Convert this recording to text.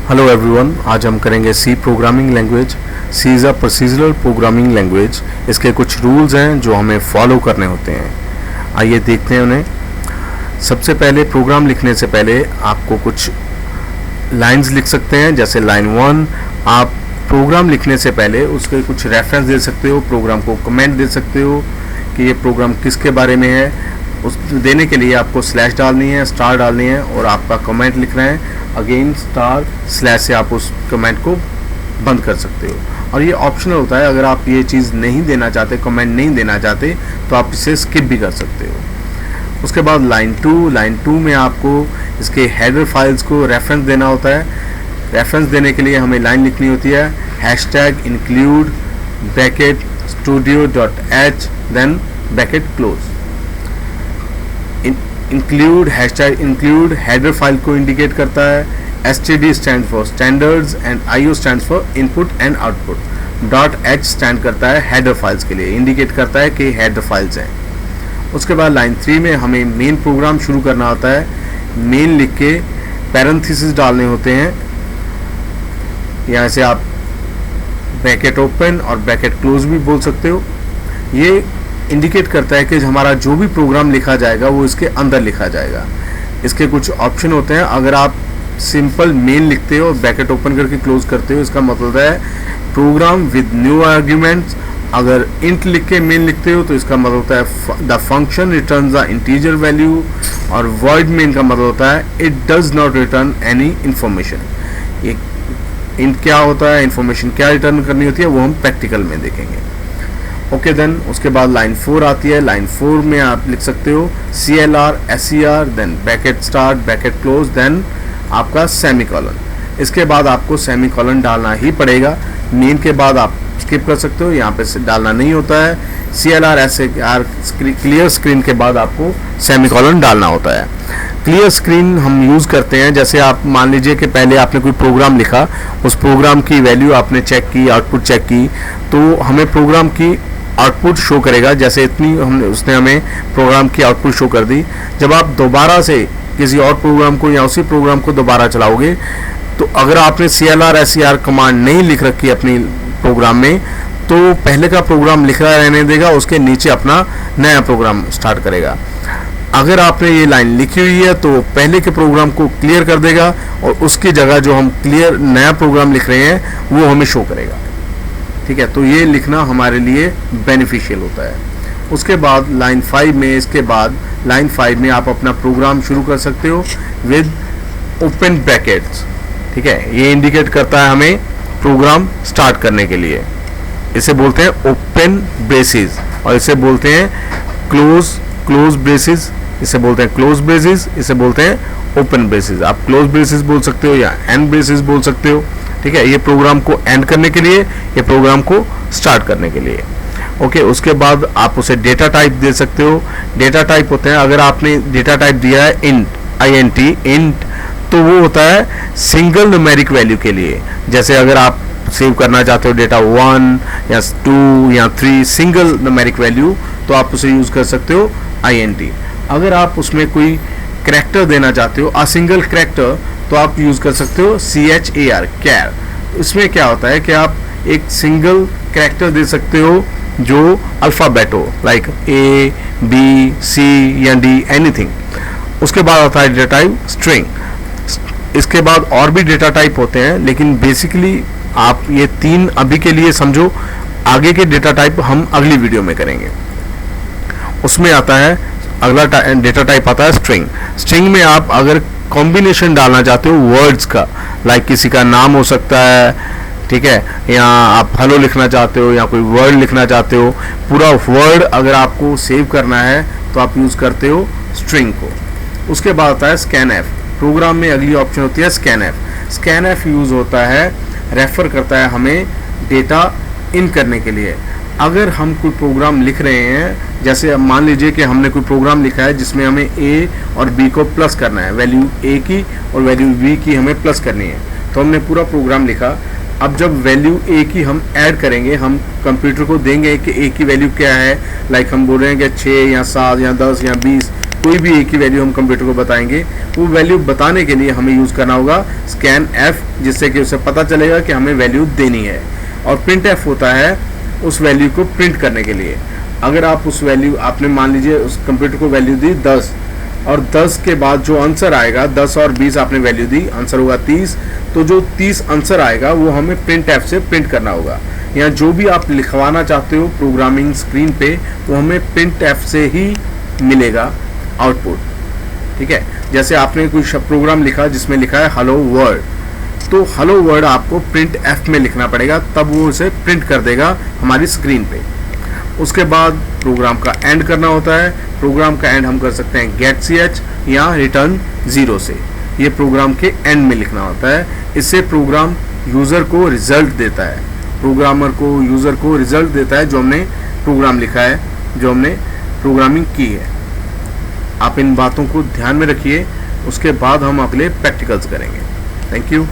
Hello everyone, आज हम करेंगे C programming language. C is a procedural programming language. इसके कुछ रूल्स हैं जो हमें फॉलो करने होते हैं। आइए देखते हैं उन्हें। सबसे पहले प्रोग्राम लिखने से पहले आपको कुछ लाइंस लिख सकते हैं। जैसे लाइन 1, आप प्रोग्राम लिखने से पहले उसके कुछ रेफरेंस दे सकते हो, प्रोग्राम को कमेंट दे सकते हो कि ये प्रोग्राम किसके बारे में है। उस देने के लिए आपको स्लैश डालनी है, स्टार डालनी है और आपका कमेंट लिखना है। अगेन स्टार स्लैश से आप उस कमेंट को बंद कर सकते हो और ये ऑप्शनल होता है। अगर आप ये चीज़ नहीं देना चाहते, कमेंट नहीं देना चाहते, तो आप इसे स्किप भी कर सकते हो। उसके बाद लाइन 2 में आपको इसके हेडर फाइल्स को रेफरेंस देना होता है। रेफरेंस देने के लिए हमें लाइन लिखनी होती है #include bracket studio.h then bracket close. Include header file को इंडिकेट करता है। std stand for standards and io stand for input and output. .h stand करता है हेडर फाइल्स के लिए, इंडिकेट करता है कि हेडर फाइल्स हैं। उसके बाद लाइन 3 में हमें मेन प्रोग्राम शुरू करना होता है। मेन लिख के पैरेंथेसिस डालने होते हैं। यहाँ से आप ब्रैकेट ओपन और ब्रैकेट क्लोज भी बोल सकते हो। ये इंडिकेट करता है कि हमारा जो भी प्रोग्राम लिखा जाएगा वो इसके अंदर लिखा जाएगा। इसके कुछ ऑप्शन होते हैं। अगर आप सिंपल मेन लिखते हो और ब्रैकेट ओपन करके क्लोज करते हो, इसका मतलब है प्रोग्राम विद न्यू आर्ग्यूमेंट्स। अगर इंट लिख के मेन लिखते हो तो इसका मतलब होता है the function return the integer value. और वॉइड मेन का मतलब होता है it does not return any information. ये इंट क्या होता है, इंफॉर्मेशन क्या रिटर्न करनी होती है, वो हम प्रैक्टिकल में देखेंगे। ओके देन उसके बाद लाइन 4 आती है। लाइन 4 में आप लिख सकते हो CLR SCR then bracket start bracket close then आपका सेमीकोलन। इसके बाद आपको सेमीकोलन डालना ही पड़ेगा। मेन के बाद आप स्किप कर सकते हो, यहाँ पे डालना नहीं होता है। CLR SCR क्लियर स्क्रीन के बाद आपको सेमीकोलन डालना होता है। क्लियर स्क्रीन हम यूज़ करते हैं जैसे आप मान लीजिए कि पहले आपने कोई प्रोग्राम लिखा, उस प्रोग्राम की वैल्यू आपने चेक की, आउटपुट चेक की, तो हमें प्रोग्राम की आउटपुट शो करेगा। जैसे उसने हमें प्रोग्राम की आउटपुट शो कर दी। जब आप दोबारा से किसी और प्रोग्राम को या उसी प्रोग्राम को दोबारा चलाओगे, तो अगर आपने CLR SCR कमांड नहीं लिख रखी अपनी प्रोग्राम में, तो पहले का प्रोग्राम लिख रहा रहने देगा, उसके नीचे अपना नया प्रोग्राम स्टार्ट करेगा। अगर आपने ये लाइन लिखी हुई है तो पहले के प्रोग्राम को क्लियर कर देगा और उसकी जगह जो हम क्लियर नया प्रोग्राम लिख रहे हैं वो हमें शो करेगा। ठीक है, तो ये लिखना हमारे लिए बेनिफिशियल होता है। उसके बाद लाइन 5 में, इसके बाद लाइन 5 में आप अपना प्रोग्राम शुरू कर सकते हो विद ओपन ब्रैकेट्स। ठीक है, ये इंडिकेट करता है हमें प्रोग्राम स्टार्ट करने के लिए। इसे बोलते हैं ओपन ब्रेसेस और इसे बोलते हैं क्लोज ब्रेसेस। इसे बोलते हैं क्लोज ब्रेसेस, इसे बोलते हैं ओपन ब्रेसेस। आप क्लोज ब्रेसेस बोल सकते हो या एंड ब्रेसेस बोल सकते हो। ठीक है, ये प्रोग्राम को एंड करने के लिए, ये प्रोग्राम को स्टार्ट करने के लिए। ओके, उसके बाद आप उसे डेटा टाइप दे सकते हो। डेटा टाइप होते हैं, अगर आपने डेटा टाइप दिया है इंट, तो वो होता है सिंगल न्यूमेरिक वैल्यू के लिए। जैसे अगर आप सेव करना चाहते हो डेटा 1 या 2 या 3 सिंगल न्यूमेरिक वैल्यू, तो आप उसे यूज़ कर सकते हो INT। अगर आप उसमें कोई करैक्टर देना चाहते हो, अ सिंगल करैक्टर, तो आप यूज़ कर सकते हो CHAR। इसमें क्या होता है कि आप एक सिंगल करैक्टर दे सकते हो जो अल्फ़ाबेट हो, लाइक A, B, C या D, एनीथिंग। उसके बाद आता है डेटा टाइप स्ट्रिंग। इसके बाद और भी डेटा टाइप होते हैं, लेकिन बेसिकली आप ये 3 अभी के लिए समझो। आगे के डेटा टाइप हम अगली वीडियो में करेंगे। उसमें आता है अगला डेटा टाइप आता है स्ट्रिंग। स्ट्रिंग में आप अगर कॉम्बिनेशन डालना चाहते हो वर्ड्स का, लाइक किसी का नाम हो सकता है, ठीक है, या आप हेलो लिखना चाहते हो या कोई वर्ड लिखना चाहते हो, पूरा वर्ड अगर आपको सेव करना है तो आप यूज़ करते हो स्ट्रिंग को। उसके बाद आता है स्कैनएफ। प्रोग्राम में अगली ऑप्शन होती है स्कैनएफ। स्कैनएफ यूज़ होता है, रेफर करता है हमें डेटा इन करने के लिए। अगर हम कोई प्रोग्राम लिख रहे हैं, जैसे मान लीजिए कि हमने कोई प्रोग्राम लिखा है जिसमें हमें A और B को प्लस करना है, वैल्यू A की और वैल्यू B की हमें प्लस करनी है, तो हमने पूरा प्रोग्राम लिखा। अब जब वैल्यू A की हम ऐड करेंगे, हम कंप्यूटर को देंगे कि A की वैल्यू क्या है, लाइक हम बोल रहे हैं कि 6 या 7 या 10 या 20 कोई भी एक ही वैल्यू हम कंप्यूटर को बताएंगे, वो वैल्यू बताने के लिए हमें यूज़ करना होगा स्कैन एफ, जिससे कि उसे पता चलेगा कि हमें वैल्यू देनी है। और प्रिंट एफ होता है उस वैल्यू को प्रिंट करने के लिए। अगर आप उस वैल्यू, आपने मान लीजिए उस कंप्यूटर को वैल्यू दी 10, और 10 के बाद जो आंसर आएगा, 10 और 20 आपने वैल्यू दी, आंसर होगा 30, तो जो 30 आंसर आएगा वो हमें प्रिंट एफ से प्रिंट करना होगा। या जो भी आप लिखवाना चाहते हो प्रोग्रामिंग स्क्रीन पे, वो हमें प्रिंट एफ से ही मिलेगा आउटपुट। ठीक है, जैसे आपने कोई प्रोग्राम लिखा जिसमें लिखा है हेलो वर्ल्ड, तो हेलो वर्ल्ड आपको प्रिंट एफ में लिखना पड़ेगा, तब वो उसे प्रिंट कर देगा हमारी स्क्रीन पे। उसके बाद प्रोग्राम का एंड करना होता है। प्रोग्राम का एंड हम कर सकते हैं गेट ch या रिटर्न 0 से। ये प्रोग्राम के एंड में लिखना होता है। इससे प्रोग्राम यूज़र को रिजल्ट देता है, प्रोग्रामर को, यूज़र को रिजल्ट देता है जो हमने प्रोग्राम लिखा है, जो हमने प्रोग्रामिंग की है। आप इन बातों को ध्यान में रखिए, उसके बाद हम अगले प्रैक्टिकल्स करेंगे। Thank you.